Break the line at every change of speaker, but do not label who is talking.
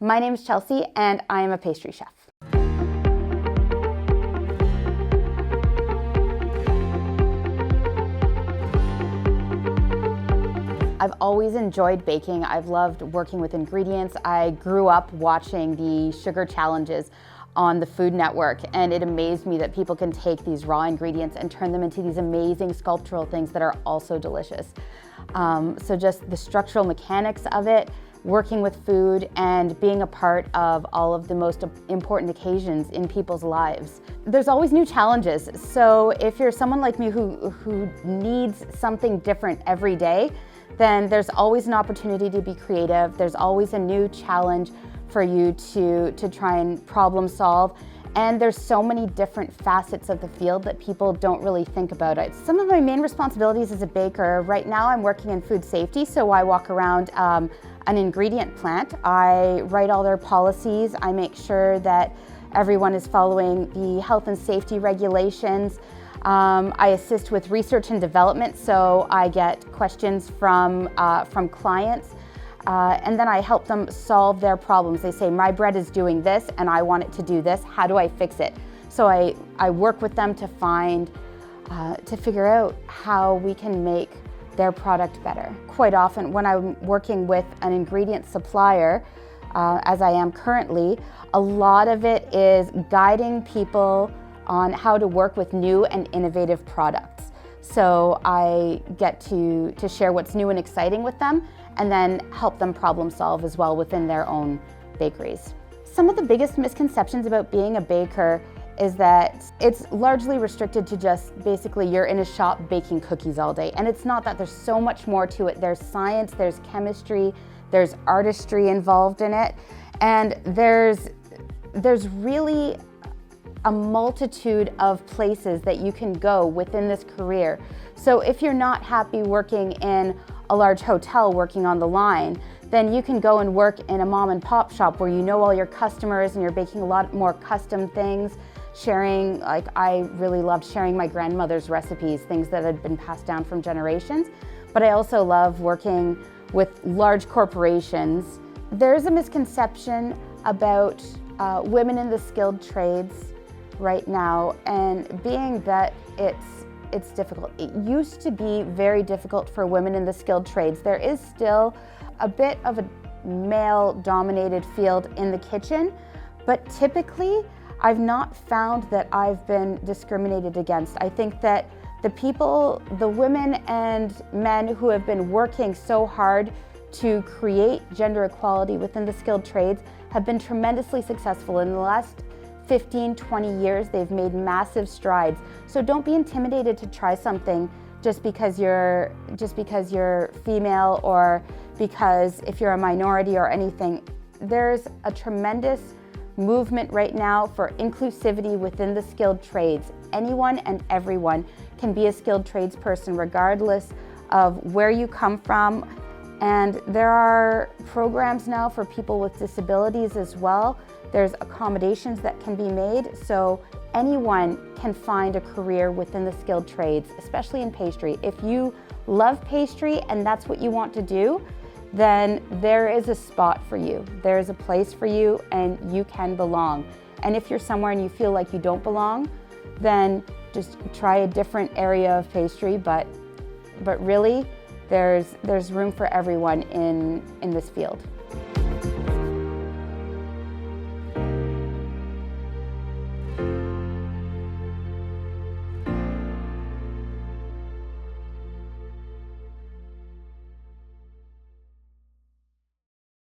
My name is Chelsea and I am a pastry chef. I've always enjoyed baking. I've loved working with ingredients. I grew up watching the sugar challenges on the Food Network, and it amazed me that people can take these raw ingredients and turn them into these amazing sculptural things that are also delicious. So just the structural mechanics of it, working with food, and being a part of all of the most important occasions in people's lives. There's always new challenges, so if you're someone like me who needs something different every day, then there's always an opportunity to be creative. There's always a new challenge for you to try and problem solve. And there's so many different facets of the field that people don't really think about it. Some of my main responsibilities as a baker, right now I'm working in food safety, so I walk around an ingredient plant. I write all their policies. I make sure that everyone is following the health and safety regulations. I assist with research and development, so I get questions from clients, and then I help them solve their problems. They say, my bread is doing this and I want it to do this, how do I fix it? So I work with them to figure out how we can make their product better. Quite often when I'm working with an ingredient supplier, as I am currently, a lot of it is guiding people on how to work with new and innovative products. So I get to share what's new and exciting with them, and then help them problem solve as well within their own bakeries. Some of the biggest misconceptions about being a baker is that it's largely restricted to just basically you're in a shop baking cookies all day. And it's not that. There's so much more to it. There's science, there's chemistry, there's artistry involved in it, and there's really a multitude of places that you can go within this career. So if you're not happy working in a large hotel working on the line, then you can go and work in a mom and pop shop where you know all your customers and you're baking a lot more custom things, sharing, like I really loved sharing my grandmother's recipes, things that had been passed down from generations. But I also love working with large corporations. There's a misconception about women in the skilled trades right now, and being that it's difficult. It used to be very difficult for women in the skilled trades. There is still a bit of a male-dominated field in the kitchen, but typically I've not found that I've been discriminated against. I think that the women and men who have been working so hard to create gender equality within the skilled trades have been tremendously successful. In the last 15, 20 years, they've made massive strides. So don't be intimidated to try something just because you're female, or because if you're a minority or anything. There's a tremendous movement right now for inclusivity within the skilled trades. Anyone and everyone can be a skilled tradesperson regardless of where you come from. And there are programs now for people with disabilities as well. There's accommodations that can be made, so anyone can find a career within the skilled trades, especially in pastry. If you love pastry and that's what you want to do, then there is a spot for you. There is a place for you and you can belong. And if you're somewhere and you feel like you don't belong, then just try a different area of pastry, but really, there's room for everyone in this field.